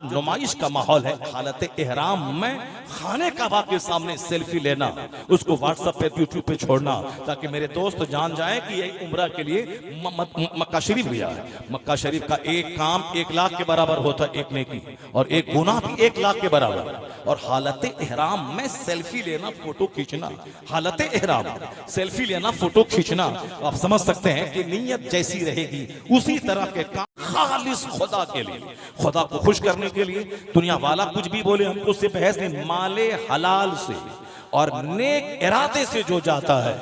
नुमाइश का माहौल है। हालत एहराम में खाने काबा के सामने सेल्फी लेना, उसको व्हाट्सएप पे यूट्यूब पे छोड़ना ताकि मेरे दोस्त जान जाएं कि यही उम्रा के लिए मक्का शरीफ गया है। मक्का शरीफ का एक काम 1 लाख के बराबर होता है, एक नेकी, और एक गुनाह भी 1 लाख के बराबर। और हालत एहराम में सेल्फी लेना, फोटो खींचना, हालत एहराम सेल्फी लेना, फोटो खींचना, आप समझ सकते हैं कि नीयत जैसी रहेगी उसी तरह के काम खालिस खुदा के लिए, खुदा को खुश करने के लिए। दुनिया वाला कुछ भी बोले हमको उससे बहस नहीं। माले हलाल से और नेक इरादे से जो जाता है,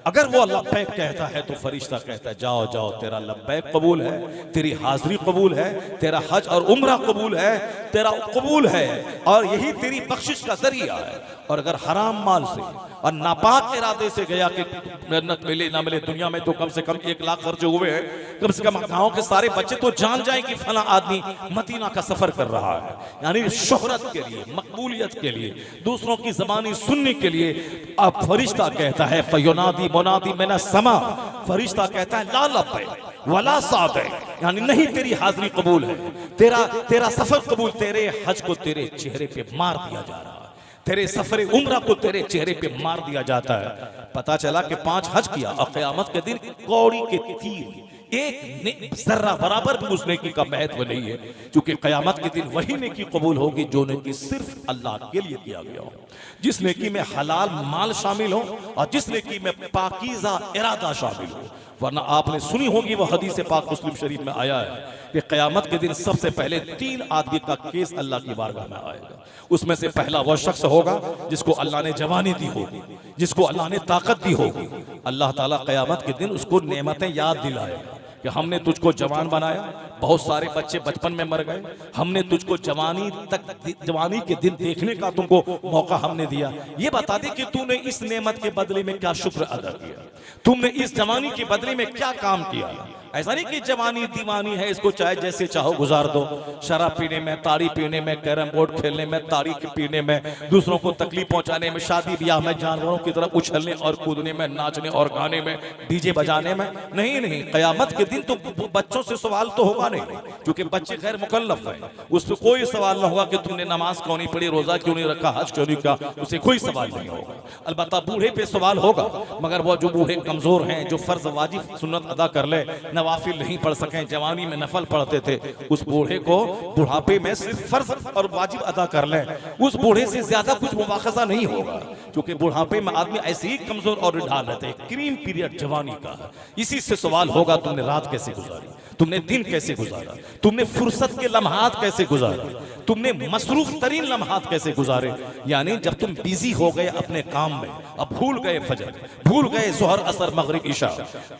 अगर वो लब्बैक कहता है तो फरिश्ता कहता है जाओ जाओ, तेरा लब्बैक कबूल है, तेरी हाजिरी कबूल है, तेरा हज और उम्रा कबूल है, तेरा कबूल है, और यही तेरी बख्शिश का जरिया है। और अगर हराम माल से और नापाक इरादे से गया कि जन्नत मिले ना मिले, दुनिया में तो कम से कम 1 लाख खर्च हुए हैं, कम से कम गांव के सारे बच्चे तो जान जाए कि फला आदमी मदीना का सफर कर रहा है, यानी शोहरत के लिए, मकबूलियत के लिए, दूसरों की जबानी सुनने के लिए। अब फरिश्ता कहता है फयुनादी मुनादी मिना समा, फरिश्ता कहता है ला लब्बैक वला सादैक, यानी नहीं तेरी हाजिरी कबूल है, तेरा सफर कबूल, तेरे हज को तेरे चेहरे पे मार दिया जा रहा है, तेरे सफर उम्रा को तेरे चेहरे पे मार दिया जाता है। पता चला कि 5 हज किया और क़यामत के दिन कौड़ी के तीर एक जर्रा बराबर भी उस नेकी का महत्व नहीं है, क्योंकि क़यामत के दिन वही नेकी कबूल होगी जो नेकी सिर्फ अल्लाह के लिए किया गया हो, जिस नेकी में हलाल माल शामिल हो और जिस नेकी में पाकीज़ा इरादा शामिल हो। वरना आपने सुनी होगी वो हदीस पाक मुस्लिम शरीफ में आया है कि क़यामत के दिन सबसे पहले 3 आदमी का केस अल्लाह की बारगाह में आएगा। उसमें से पहला वो शख्स होगा जिसको अल्लाह ने जवानी दी होगी, जिसको अल्लाह ने ताकत दी होगी। अल्लाह ताला क़यामत के दिन उसको नेमतें याद दिलाएगा कि हमने तुझको जवान बनाया, बहुत सारे बच्चे बचपन में मर गए, हमने तुझको जवानी के दिन देखने का तुमको मौका हमने दिया, ये बता दे कि तूने इस नेमत के बदले में क्या शुक्र अदा किया, तुमने इस जवानी के बदले में क्या काम किया। ऐसा नहीं कि जवानी दीवानी है, इसको चाहे जैसे चाहो गुजार दो, शराब पीने में, ताड़ी पीने में, कैरम बोर्ड खेलने में, ताड़ी पीने में, दूसरों को तकलीफ पहुंचाने में, शादी ब्याह में जानवरों की तरह उछलने और कूदने में, नाचने और गाने में, डीजे बजाने में। नहीं, क़यामत के दिन तो बच्चों से सवाल तो होगा नहीं, क्योंकि बच्चे गैर मुकल्लफ है, उससे कोई सवाल ना होगा कि तुमने नमाज क्यों नहीं पढ़ी, रोजा क्यों नहीं रखा, हज क्यों नहीं किया, उसे कोई सवाल नहीं होगा। अलबत्ता बूढ़े पे सवाल होगा, मगर वो जो बूढ़े कमजोर हैं, जो फर्ज वाजिब सुन्नत अदा कर ले, नवाफिल नहीं पढ़ सके, जवानी में नफल पढ़ते थे, उस बूढ़े को बुढ़ापे में सिर्फ फर्ज और वाजिब अदा कर ले, उस बूढ़े से ज्यादा कुछ मुवाखजा नहीं होगा, क्योंकि बुढ़ापे में आदमी ऐसे ही कमजोर और ढाल रहते हैं। क्रीम पीरियड जवानी का है, इसी से सवाल होगा तुमने रात कैसे गुजारी, तुमने दिन कैसे गुजारा, तुमने फुर्सत के लम्हात कैसे गुजारे, तुमने मसरूफ तरीन लम्हात कैसे गुजारे। यानी जब तुम बिजी हो गए अपने काम में, अब भूल गए फजर, भूल गए जोहर असर मगरिब इशा,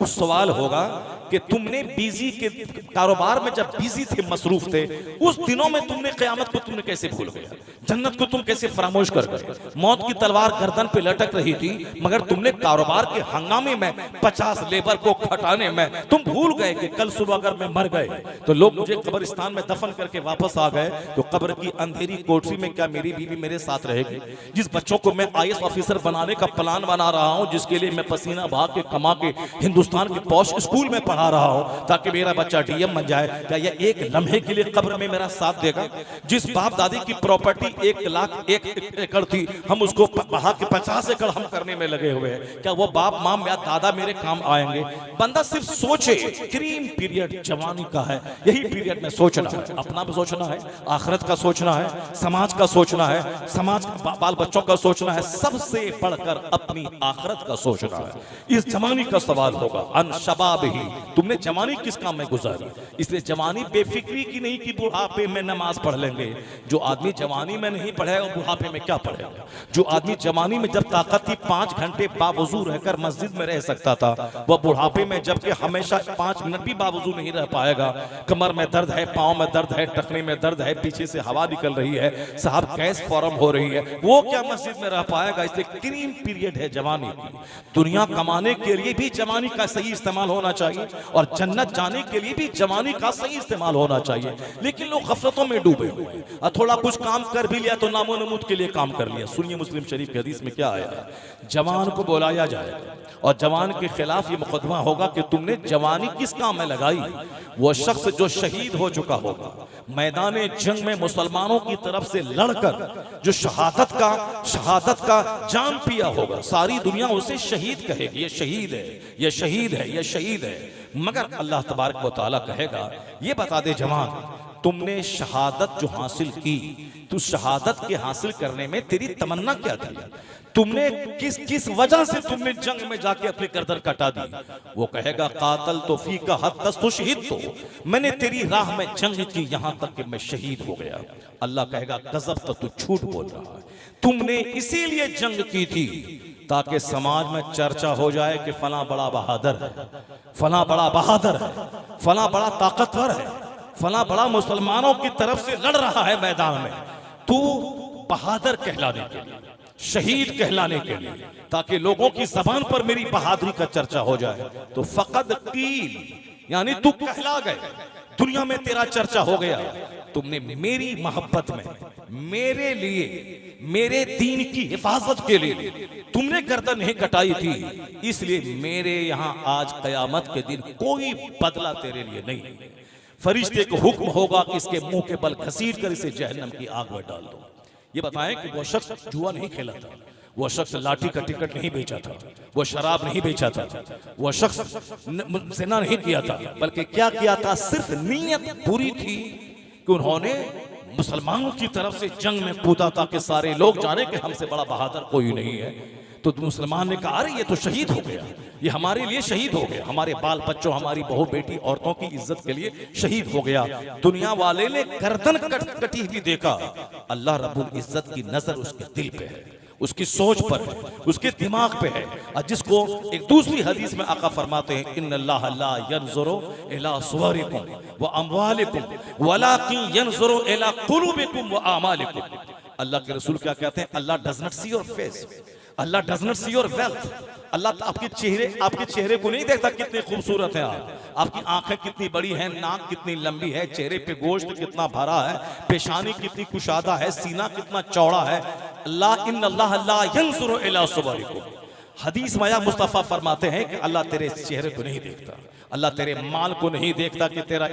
उस सवाल होगा कि तुमने बिजी के कारोबार में जब बिजी थे, मसरूफ थे, उस दिनों में तुमने क़यामत को तुमने कैसे भूल गया, जन्नत को तुम कैसे फरामोश कर गए। मौत की तलवार गर्दन पे लटक रही थी, मगर तुमने कारोबार के हंगामे में 50 लेबर को खटाने में तुम भूल गए कि कल सुबह अगर मैं मर गए तो लोग मुझे कब्रिस्तान में दफन करके वापस आ गए, तो कब्र की अंधेरी कोठरी में क्या मेरी बीवी मेरे साथ रहेगी। जिस बच्चों को मैं IAS ऑफिसर बनाने का प्लान बना रहा हूं, जिसके लिए मैं पसीना बहा के कमा के हिंदुस्तान के पौष स्कूल में पढ़ा रहा हूं ताकि मेरा बच्चा DM बन जाए, क्या यह एक लम्हे के लिए कब्र में मेरा साथ देगा। जिस बाप दादी की प्रॉपर्टी 1 लाख 1 एकड़ थी, हम उसको बहा के 50 एकड़ हम करने में लगे हुए हैं, क्या वो बाप माँ या दादा मेरे काम आएंगे। बंदा सिर्फ सोचे, क्रीम पीरियड जवानी का है, यही पीरियड में सोचना है, अपना भी सोचना है, आखिरत का सोचना है, समाज का सोचना है, समाज बाल बच्चों का सोचना है, सबसे बढ़कर अपनी आखिरत का सोचना है। इस जवानी का सवाल होगा अन शबाब ही, तुमने जवानी किस काम में गुजारी। इसलिए जवानी बेफिक्री की नहीं कि बुढ़ापे में नमाज पढ़ लेंगे। जो आदमी जवानी में नहीं पढ़ेगा बुढ़ापे में क्या पढ़ेगा। जो आदमी जवानी में जब ताकत थी 5 घंटे बावजू रहकर मस्जिद में रह सकता था, वह बुढ़ापे में जबकि हमेशा 5 मिनट भी बावजू नहीं रह पाएगा। कमर में दर्द है, पांव में दर्द है, टखने में दर्द है, पीछे से हवा निकल रही है, साहब गैस फॉर्म हो रही है, वो क्या मस्जिद में रह पाएगा। इसलिए क्रीम पीरियड है जवानी की। दुनिया कमाने के लिए भी जवानी का सही इस्तेमाल होना चाहिए और जन्नत जाने के लिए भी जवानी का सही इस्तेमाल होना चाहिए। लेकिन लोग गफलतों में डूबे हुए, और थोड़ा कुछ काम कर भी लिया तो नामो नमूद के लिए काम कर लिया। सुनिए मुस्लिम शरीफ की हदीस में क्या आया, जवान को बुलाया जाएगा और जवान के खिलाफ ये मुकदमा होगा कि तुमने जवानी किस काम में लगाई। वो शख्स जो शहीद हो चुका होगा, मैदान जंग में मुसलमानों की तरफ से लड़कर जो शहादत का जाम पिया होगा, सारी दुनिया उसे शहीद कहेगी, ये शहीद है, ये शहीद है, ये शहीद है। मगर अल्लाह तबारक व तआला कहेगा, ये बता दे जवान, तुमने शहादत जो हासिल की, तो शहादत के हासिल करने में तेरी तमन्ना क्या थी? तुमने किस वजह से तुमने जंग में जाके अपनी गर्दन कटा दी? वो कहेगा, कातल तो फी का हद तस तो शहीद, तो मैंने तेरी राह में जंग की यहां तक कि मैं शहीद हो गया। अल्लाह कहेगा, गजब, तो तू झूठ बोल रहा है, तुमने इसीलिए जंग की थी ताकि समाज में चर्चा हो जाए कि फला बड़ा बहादुर है, फला बड़ा बहादुर है, फला बड़ा ताकतवर है, फला बड़ा मुसलमानों की तरफ से लड़ रहा है मैदान में। तू बहादुर कहलाने के लिए, शहीद कहलाने के लिए, ताकि लोगों की जबान पर मेरी बहादुरी का चर्चा हो जाए, तो फकद कील, यानी तू कहला गए, दुनिया में तेरा चर्चा हो गया। तुमने मेरी मोहब्बत में, मेरे लिए, मेरे दीन की हिफाजत के लिए तुमने गर्दन नहीं कटाई थी, इसलिए मेरे यहां आज कयामत के दिन कोई बदला तेरे लिए नहीं। फरिश्ते को हुक्म होगा कि इसके मुंह के बल घसीट कर इसे जहन्नम की आग में डाल दो। ये बताएं कि वो शख्स जुआ नहीं खेला था, वो शख्स लाठी का टिकट नहीं बेचा था, वो शराब नहीं बेचा था, वो शख्स ज़िना नहीं किया था, बल्कि क्या किया था? सिर्फ नीयत बुरी थी कि उन्होंने मुसलमानों की तरफ से जंग में कूदा ताकि सारे लोग जाने कि हमसे बड़ा बहादुर कोई नहीं है। तो मुसलमान ने कहा, अरे ये तो शहीद हो गया, ये हमारे लिए शहीद हो गया, हमारे बाल बच्चों, हमारी बहू बेटी, औरतों की इज्जत के लिए शहीद हो गया। दुनिया वाले ने गर्दन कटी हुई देखा, अल्लाह रब्बुल इज्जत की नजर उसके दिल पे है, उसकी सोच पर है, उसके दिमाग पे है। और जिसको एक दूसरी हदीस में आका फरमाते हैं, इन्नल्लाह ला यंजुरु इला सुवरिकुम व अमवालिकुम वलाकिन यंजुरु इला कुलूबिकुम व आमालिकुम। अल्लाह के रसूल क्या कहते हैं? Allah does not see your face, Allah does not see your wealth. अल्लाह आपके चेहरे को नहीं देखता कितने खूबसूरत हैं आप, आपकी आंखें कितनी बड़ी हैं, नाक कितनी लंबी है, चेहरे पे गोश्त कितना भरा है, पेशानी कितनी कुशादा है, सीना कितना चौड़ा है। अल्लाह इन्नल्लाह ला यंजुरु इला सुवरिकुम। हदीस में मुस्तफ़ा फरमाते हैं कि अल्लाह तेरे चेहरे को नहीं देखता, अल्लाह तेरे माल को नहीं देखता कि तेरा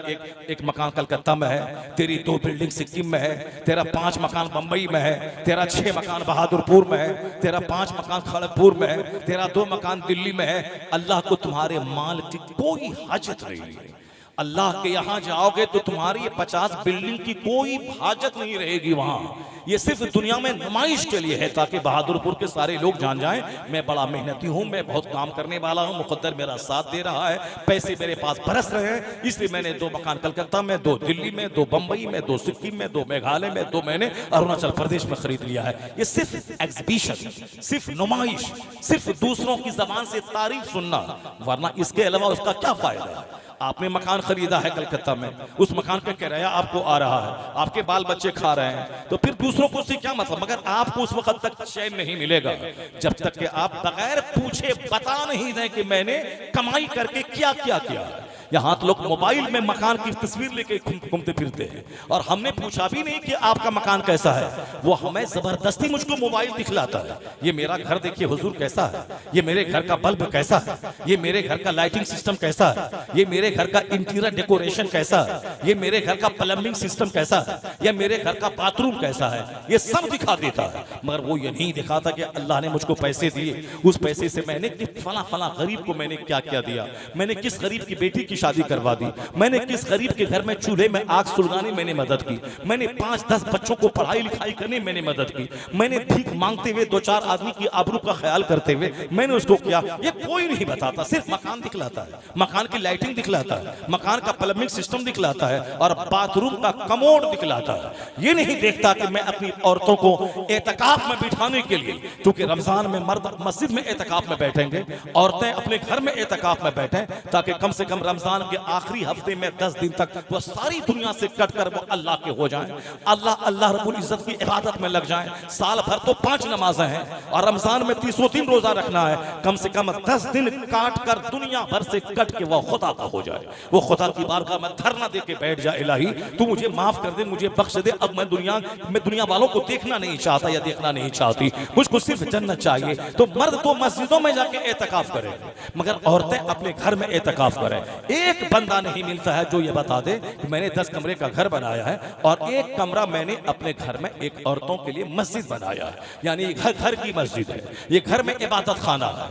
एक मकान कलकत्ता में है, तेरी 2 बिल्डिंग सिक्किम में है, तेरा 5 मकान बंबई में है, तेरा 6 मकान बहादुरपुर में है, तेरा 5 मकान खड़गपुर में है, तेरा 2 मकान दिल्ली में है। अल्लाह को तुम्हारे माल की कोई हाजत नहीं है। अल्लाह के यहाँ जाओगे तो तुम्हारी 50 बिल्डिंग की कोई हाजत नहीं रहेगी वहां। ये सिर्फ दुनिया में नुमाइश के लिए है ताकि बहादुरपुर के सारे लोग जान जाएं मैं बड़ा मेहनती हूं, मैं बहुत काम करने वाला हूं, मुकद्दर मेरा साथ दे रहा है, पैसे मेरे पास बरस रहे हैं, इसलिए मैंने 2 मकान कलकत्ता में, 2 दिल्ली में, 2 बंबई में, 2 सिक्किम में, 2 मेघालय में, 2 मैंने अरुणाचल प्रदेश में खरीद लिया है। ये सिर्फ एग्जीबिशन, सिर्फ नुमाइश, सिर्फ दूसरों की जबान से तारीफ सुनना, वरना इसके अलावा उसका क्या फायदा है? आपने मकान खरीदा है कलकत्ता में, उस मकान का किराया आपको आ रहा है, आपके बाल बच्चे खा रहे हैं, तो फिर दूसरों को उससे क्या मतलब? मगर आपको उस वक्त तक चैन नहीं मिलेगा जब तक कि आप बगैर पूछे बता नहीं दें कि मैंने कमाई करके क्या क्या किया। यहाँ तो लोग मोबाइल में मकान की तस्वीर लेके घूमते फिरते हैं और हमने पूछा भी नहीं कि आपका मकान कैसा है, वो हमें जबरदस्ती मुझको मोबाइल दिखलाता है। ये मेरा घर देखिए हुजूर कैसा है, ये मेरे घर का बल्ब कैसा है, ये मेरे घर का लाइटिंग सिस्टम कैसा है, ये मेरे घर का इंटीरियर डेकोरेशन कैसा है, ये मेरे घर का प्लम्बिंग सिस्टम कैसा है, ये मेरे घर का बाथरूम कैसा है, ये सब दिखा देता है। मगर वो ये नहीं दिखाता कि अल्लाह ने मुझको पैसे दिए, उस पैसे से मैंने फला फला गरीब को मैंने क्या क्या दिया, मैंने किस गरीब की बेटी की शादी करवा दी, मैंने किस गरीब के घर में चूल्हे में आग सुलगाने मैंने मदद की, मैंने 5-10 बच्चों को पढ़ाई लिखाई करने मैंने मदद की, मैंने भीख मांगते हुए 2-4 आदमी की आबरू का ख्याल करते हुए मैंने उसको किया। ये कोई नहीं बताता, सिर्फ मकान दिखलाता है, मकान की लाइटिंग दिखलाता है, मकान का प्लम्बिंग सिस्टम दिखलाता है और बाथरूम का कमोड दिखलाता है। ये नहीं देखता कि मैं अपनी औरतों को एतकाफ में बिठाने के लिए, क्योंकि रमजान में मर्द मस्जिद में एतकाफ में बैठेंगे, औरतें अपने घर में एतकाफ में बैठें, ताकि कम से कम रमजान के आखिरी हफ्ते में 10 दिन तक वो सारी दुनिया से कटकर वो अल्लाह के हो जाएं, अल्लाह रब्बुल इज्जत की इबादत में लग जाएं। साल भर तो 5 नमाजें हैं और रमजान में 30 दिन रोजा रखना है, कम से कम 10 दिन काट कर दुनिया भर से कट के वो खुदा का हो जाए, वो खुदा की बारगाह में धरना दे के बैठ जाए, इलाही तू मुझे माफ कर दे, मुझे बख्श दे, अब मैं दुनिया वालों को देखना नहीं चाहता या देखना नहीं चाहती, मुझको सिर्फ जन्नत चाहिए। तो मर्द तो मस्जिदों में जाके एतकाफ करें, मगर औरतें अपने घर में एतकाफ करें। एक बंदा नहीं मिलता है जो ये बता दे कि मैंने 10 कमरे का घर बनाया है और एक कमरा मैंने अपने घर में एक औरतों के लिए मस्जिद बनाया है, यानी ये घर की मस्जिद है, ये घर में इबादत खाना है,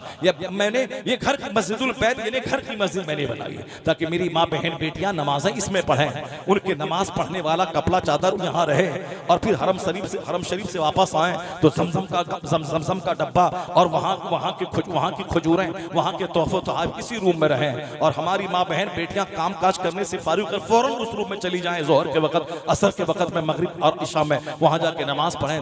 ये घर की मस्जिदुल बैत यानी घर की मस्जिद मैंने बनाई है ताकि मेरी माँ बहन बेटियां नमाजें इसमें पढ़ें, उनके नमाज पढ़ने वाला कपड़ा चादर यहाँ रहे और फिर हरम शरीफ से वापस आए तो जमजम का डब्बा और वहाँ की खजूरें, वहाँ के तोहफे तोहफे इसी रूम में रहें और हमारी माँ बहन बेटियां काम काज करने से फारिग कर फौरन उस रूम में चली जाएं, जोहर के वक्त, असर के वक्त में, मगरिब और इशा में वहाँ जाके नमाज पढ़ें,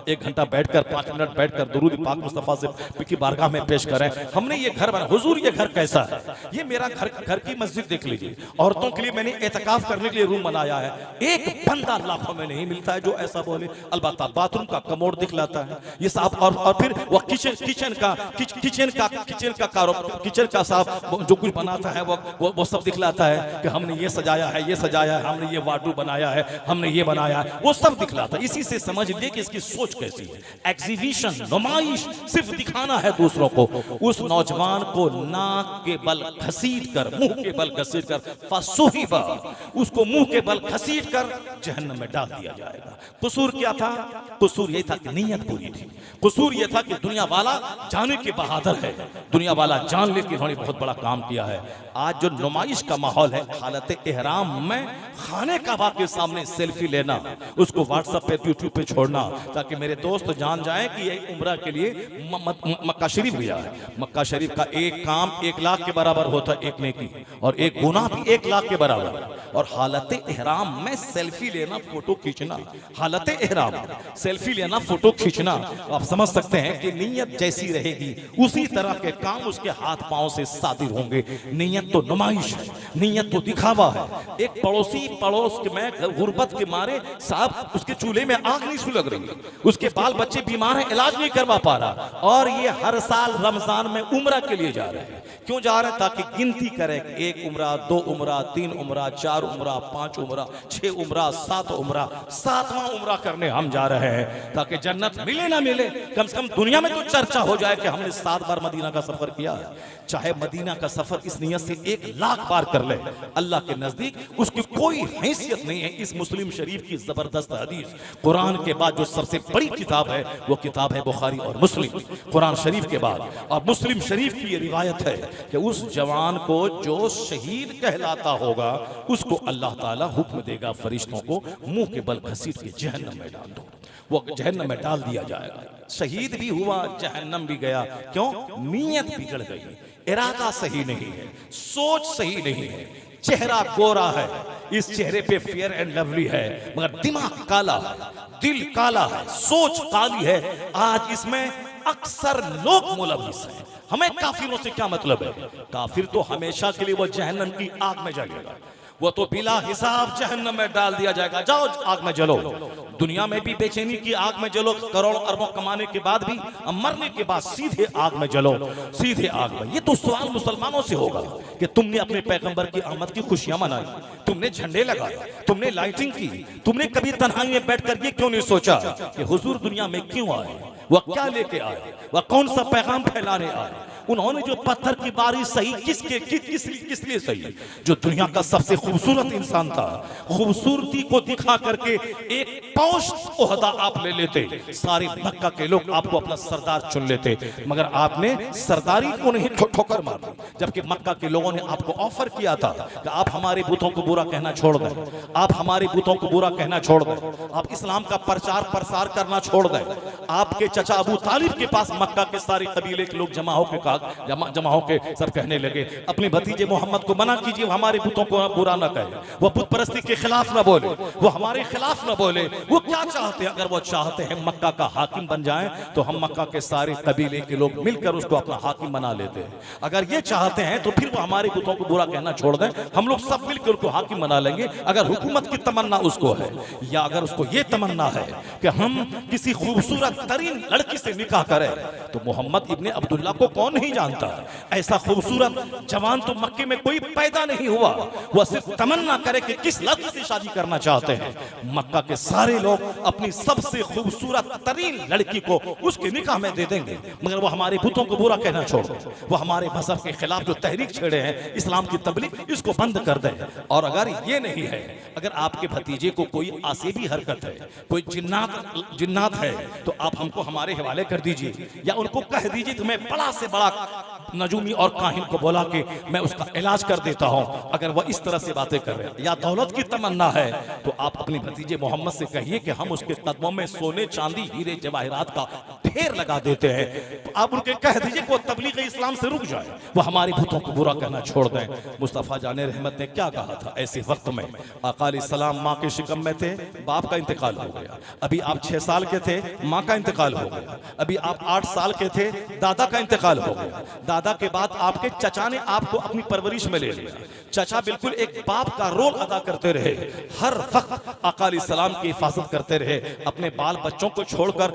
1 घंटा बैठकर 5 मिनट बैठकर दुरूद पाक मुस्तफा से की बारगाह में पेश करें। हमने ये घर बना, हुजूर ये घर कैसा है, ये मेरा घर की मस्जिद देख लीजिए, औरतों के लिए मैंने एतकाफ करने के लिए रूम बनाया है। एक बंदा लाखों में नहीं मिलता है जो ऐसा बोले। अलबत्ता बाथरूम का कमोड दिखलाता है ये साहब, और फिर वो किचन का साहब जो कुछ बनाता है वो सब दिखलाता है कि हमने ये सजाया है, ये सजाया है, हमने ये वार्डरोब बनाया है, हमने ये बनाया है, वो सब दिखलाता है। इसी से समझ लिए कि इसकी सोच कैसी है। एग्जीबिशन, नुमाइश सिर्फ दिखाना है दूसरों को। उस नौजवान को नाक के बल घसीट कर, मुंह के बल घसीट कर, फसुहिबा, उसको मुंह के बल घसीट कर जहन्नम में डाल दिया जाएगा। कसूर क्या था? कसूर ये था कि नीयत पूरी थी। कसूर ये था कि दुनिया वाला जाने के बहादुर है, दुनिया वाला जान ले कि इन्होंने बहुत बड़ा काम किया है। आज जो नुमाइश का माहौल है, हालत एहराम में खाने काबा के सामने सेल्फी लेना, उसको व्हाट्सएप पे यूट्यूब पे छोड़ना ताकि मेरे दोस्त जान जाएं कि ये उम्रा के लिए मक्का शरीफ गया है। मक्का शरीफ का एक काम 1 लाख के बराबर होता है, एक नेकी, और एक गुनाह भी 1 लाख के बराबर। और हालत एहराम में सेल्फी लेना, फोटो खींचना, हालत एहराम सेल्फी लेना, फोटो खींचना, आप समझ सकते हैं कि नीयत जैसी रहेगी उसी तरह के काम उसके हाथ पांव से सादिर होंगे। नीयत तो नुमाइश है, नीयत तो दिखावा है। एक पड़ोसी पड़ोस के में गुर्बत के मारे साहब उसके चूल्हे में आग नहीं सुलग रही, उसके बाल बच्चे बीमार हैं, इलाज नहीं करवा पा रहा, और ये हर साल रमजान में उम्रा के लिए जा रहे हैं। क्यों जा रहे हैं? ताकि गिनती करें, 1 उम्रा, 2 उम्रा, 3 उम्रा, 4 उम्रा, 5 उम्रा, 6 उम्रा, 7 उम्रा, 7वां उम्रा करने हम जा रहे हैं ताकि जन्नत मिले ना मिले, कम से कम दुनिया में तो चर्चा हो जाए कि हमने 7 बार मदीना का सफर किया है। चाहे मदीना का सफर इस नियत से 1 लाख बार कर ले, अल्लाह के नजदीक उसकी कोई हैसियत नहीं है। इस मुस्लिम शरीफ की जबरदस्त हदीस, कुरान के बाद जो सबसे बड़ी किताब है वो किताब है बुखारी और मुस्लिम, कुरान शरीफ के बाद। और मुस्लिम शरीफ की ये रिवायत है कि उस जवान को जो शहीद कहलाता होगा उसको अल्लाह ताला हुक्म देगा फरिश्तों को, मुंह के बल घसीट के जहन्नम में डाल दो। वो जहन्नम में डाल दिया जाएगा। शहीद भी हुआ, जहन्नम भी गया। क्यों? नीयत बिगड़ गई, इरादा सही नहीं है, सोच सही नहीं है। चेहरा गोरा है, इस चेहरे पे फेयर एंड लवली है, मगर दिमाग काला है, दिल काला है, सोच काली है। आज इसमें अक्सर लोग मुलविस हैं। हमें काफिरों से क्या मतलब है? काफिर तो हमेशा के लिए वो जहन्नम की आग में जलेगा, वो तो बिला हिसाब जहन्नम में डाल दिया जाएगा। जाओ आग में जलो। दुनिया में भी बेचैनी की आग में जलो, करोड़ अरबों कमाने के बाद भी, मरने के बाद सीधे आग में जलो, सीधे आग में। ये तो सवाल मुसलमानों से होगा कि तुमने अपने पैगंबर की आमद की खुशियां मनाई, तुमने झंडे लगाए, तुमने लाइटिंग की, तुमने कभी तन्हाई में बैठकर ये क्यों नहीं सोचा कि हुजूर दुनिया में क्यों आए, वह क्या लेके आए, वह कौन सा पैगाम फैलाने आए। उन्होंने जो पत्थर की बारिश सही किस लिए सही? जो दुनिया का सबसे खूबसूरत इंसान था, खूबसूरती को दिखा करके एक पोस्ट ओहदा आप ले लेते, सारे मक्का के लोग आपको अपना सरदार चुन लेते, मगर आपने सरदारी को नहीं ठोकर मार दी। जबकि मक्का के लोगों ने आपको ऑफर किया था कि आप हमारे बुतों को बुरा कहना छोड़ दें, आप हमारे बुतों को बुरा कहना छोड़ दें, आप इस्लाम का प्रचार प्रसार करना छोड़ दें। आपके चचा अबू तालिब के पास मक्का के सारे कबीले के लोग जमा होके सब कहने लगे, अपने भतीजे मोहम्मद को मना कीजिए, वो हमारे बुतों को बुरा ना कहे, वो बुत परस्ती के खिलाफ ना बोले, वो हमारे खिलाफ ना बोले। वो क्या चाहते हैं? अगर वो चाहते हैं मक्का का हाकिम बन जाए तो हम मक्का के सारे कबीले के लोग मिलकर उसको अपना हाकिम बना लेते हैं। अगर ये चाहते हैं तो फिर वो हमारे बुतों को बुरा कहना छोड़ दें, हम लोग सब मिलकर उसको हाकिम बना लेंगे। अगर हुकूमत की तमन्ना उसको है, या अगर उसको ये तमन्ना है कि हम किसी खूबसूरत तरीन लड़की से निकाह करें, तो मोहम्मद इब्ने अब्दुल्ला को कौन नहीं नहीं जानता। ऐसा खूबसूरत जवान तो मक्के में कोई पैदा नहीं हुआ। वह सिर्फ तमन्ना करे कि किस लड़की से शादी करना चाहते हैं। मक्का के सारे लोग अपनी सबसे खूबसूरत तरीन लड़की को उसके निकाह में दे देंगे, मगर वो हमारे बुतों को बुरा कहना छोड़ दे, वो हमारे मजहब के खिलाफ जो तहरीक छेड़े हैं इस्लाम की तबलीग, इसको बंद कर दे। और अगर ये नहीं है, अगर आपके भतीजे को कोई आसेबी हरकत है, कोई जिन्नात है, तो आप हमको हमारे हवाले कर दीजिए, या उनको कह दीजिए तुम्हें बड़ा से बड़ा नजूमी और काहिन को बोला कि मैं उसका इलाज कर देता हूं। अगर वह इस तरह से बातें कर रहे हैं या दौलत की तमन्ना है, तो आप अपने भतीजे मोहम्मद से कहिए कि हम उसके कदमों में सोने चांदी हीरे जवाहरात का ढेर लगा देते हैं। तो आप उनके कह दीजिए कि वो तबलीग इस्लाम से रुक जाए, वो हमारे भूतों को बुरा कहना छोड़ दें। मुस्तफ़ा जाने रहमत ने क्या कहा था ऐसे वक्त में? आका अलैहिस्सलाम माँ के शिकम में थे, बाप का इंतकाल हो गया। अभी आप 6 साल के थे, माँ का इंतकाल हो गया। अभी आप 8 साल के थे, दादा का इंतकाल हो गया। दादा के बाद आपके चचा ने आपको अपनी परवरिश में ले लिया। चचा बिल्कुल एक बाप का रोल अदा करते रहे, हर वक्त आका अलैहिस्सलाम की हिफाजत करते रहे, अपने बाल बच्चों को छोड़कर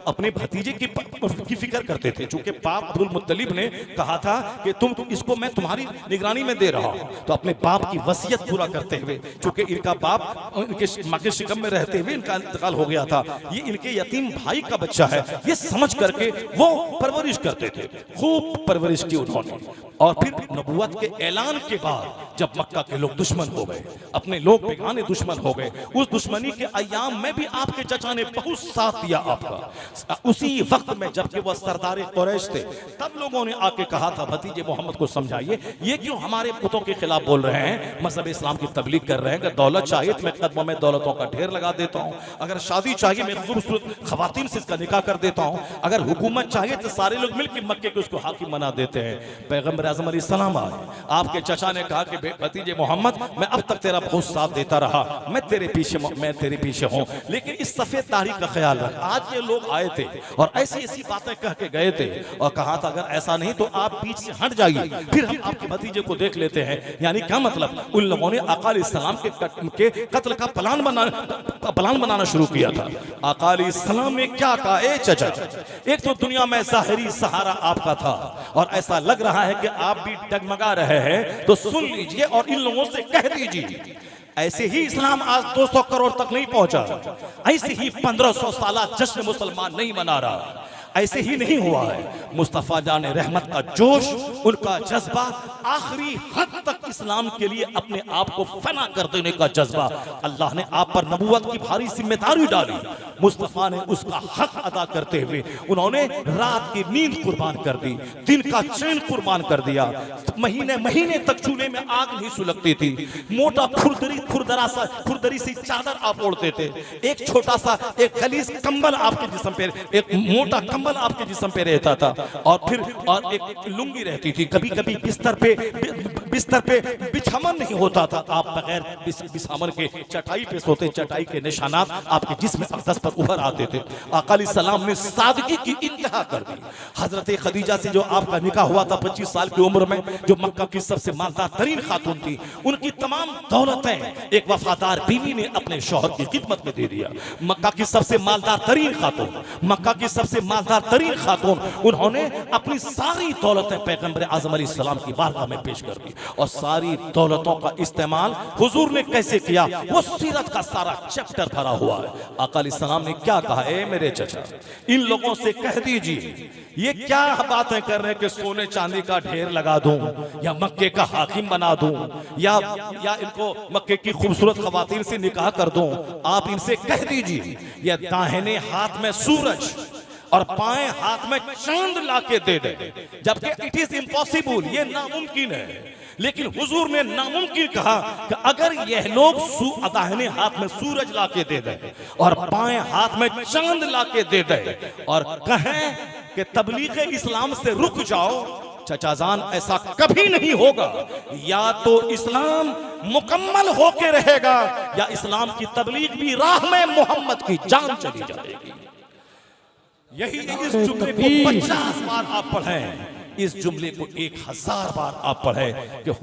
अपने भतीजे की फिक्र करते थे। चूंकि बाप अब्दुल मुत्तलिब ने कहा था कि तुम इसको मैं तुम्हारी निगरानी में दे रहा हूं, तो अपने बाप की वसीयत पूरा करते हुए, चूंकि इनका बाप इनके माँ के शिकम में रहते हुए इनका इंतकाल हो गया था, ये इनके यतीम भाई का बच्चा है, ये समझ करके वो परवरिश करते थे। खूब परवरिश की उन्होंने। और फिर नबूवत के ऐलान के बाद जब मक्का के लोग दुश्मन हो गए, अपने लोग बेगाने दुश्मन हो गए, उस दुश्मनी के अयाम में भी आपके चचा ने बहुत साथ दिया आपका। उसी वक्त में जबकि वह सरदार कुरैश थे, तब लोगों ने आके कहा था भतीजे मोहम्मद को समझाइए, ये क्यों हमारे पुतों के खिलाफ बोल रहे हैं, मजहब इस्लाम की तबलीग कर रहे हैं। अगर दौलत चाहिए तो मैं कदमों में दौलतों का ढेर लगा देता हूँ, अगर शादी चाहिए मैं खूबसूरत खवातीन से इसका निकाह कर देता हूँ, अगर हुकूमत चाहिए तो सारे लोग मिलकर मक्के के उसको हाकिम बना देते हैं। पैगंबर आज़म अलैहिस्सलाम आए, आपके चचा ने कहा कि भतीजे मोहम्मद मैं अब तक तेरा बहुत साथ देता रहा, मैं तेरे पीछे हूँ, लेकिन इस सफेद तारीख का ख्याल रख। आज ये लोग आए थे और ऐसी ऐसी बातें कह के गए थे और कहा था अगर ऐसा नहीं तो आप बीच से हट जाइए, फिर हम आपके भतीजे को देख लेते हैं। यानी क्या मतलब? उन लोगों ने आका अलैहिस्सलाम के कत्ल का प्लान बनाना शुरू किया था। आका अलैहिस्सलाम ने क्या कहा? ए चचा, एक तो दुनिया में ज़ाहिरी सहारा आपका था और ऐसा लग रहा है कि आप भी डगमगा रहे हैं, तो सुन लीजिए और इन लोगों से कह दीजिए, ऐसे ही इस्लाम आज 200 करोड़ तक नहीं पहुंचा, ऐसे ही 1500 साल जश्न मुसलमान नहीं मना रहा, ऐसे ही नहीं हुआ है। मुस्तफ़ा जाने रहमत का जोश, उनका जज्बा, आखिरी हद तक इस्लाम के लिए अपने आप को फना कर देने का जज्बा, अल्लाह ने आप पर नबूवत की भारी जिम्मेदारी डाली। मुस्तफ़ा ने उसका हक अदा करते हुए उन्होंने रात की नींद कुर्बान कर दी, दिन का चैन कुर्बान कर दिया। महीने महीने तक चूल्हे में आग नहीं सुलगती थी, मोटा खुरदरी सी चादर आप ओढ़ते थे, एक छोटा सा एक खलीस कंबल आपके जिस्म पे, एक मोटा कंबल आपके जिस्म पे रहता था, और एक लुंगी रहती थी। कभी कभी बिस्तर पे बिछावन नहीं होता था, आप बगैर बिछावन के चटाई पे सोते, चटाई के निशानात आपके जिस्म अक़दस पर उभर आते थे। आका अलैहिस्सलाम ने सादगी की इंतहा कर दी। हजरत खदीजा से जो आपका निकाह हुआ था 25 साल की उम्र में, जो मक्का की सबसे मालदार तरीन खातून थी, उनकी तमाम दौलतें एक वफादार बीवी ने अपने शौहर की खिदमत में दे दिया। मक्का की सबसे मालदार तरीन खातून, मक्का की सबसे मालदार तरीन खातून, उन्होंने अपनी सारी दौलतें पैगंबर आज़म अलैहिस्सलाम की बारगाह में पेश कर दी। और सारी दौलतों का इस्तेमाल हुजूर ने कैसे किया, वो सीरत का सारा चैप्टर भरा हुआ है। आका अलैहिस्सलाम ने क्या कहा? ए मेरे चचा, इन लोगों से कह दीजिए, ये क्या बातें कर रहे हैं कि सोने चांदी का ढेर लगा दूं, या मक्के का हाकिम बना दूं, या इनको मक्के की खूबसूरत खवातीन से निकाह कर दूं। आप इनसे कह दीजिए, ये दाहिने हाथ में सूरज और बाएं हाथ में चांद लाके दे दे, जबकि इट इज इम्पॉसिबल, ये नामुमकिन है। लेकिन हुजूर ने नामुमकिन कहा कि अगर यह लोग दाहिने हाथ में सूरज लाके दे दे और बाएं हाथ में चांद लाके दे दे और कहें कि तबलीग इस्लाम से रुक जाओ, चचाजान ऐसा कभी नहीं होगा। या तो इस्लाम मुकम्मल होके रहेगा, या इस्लाम की तबलीग भी राह में मोहम्मद की जान चली जाएगी। यही इस जुमले को 50 बार आप पढ़ें, इस जुमले को 1000 बार आप पढ़ें कि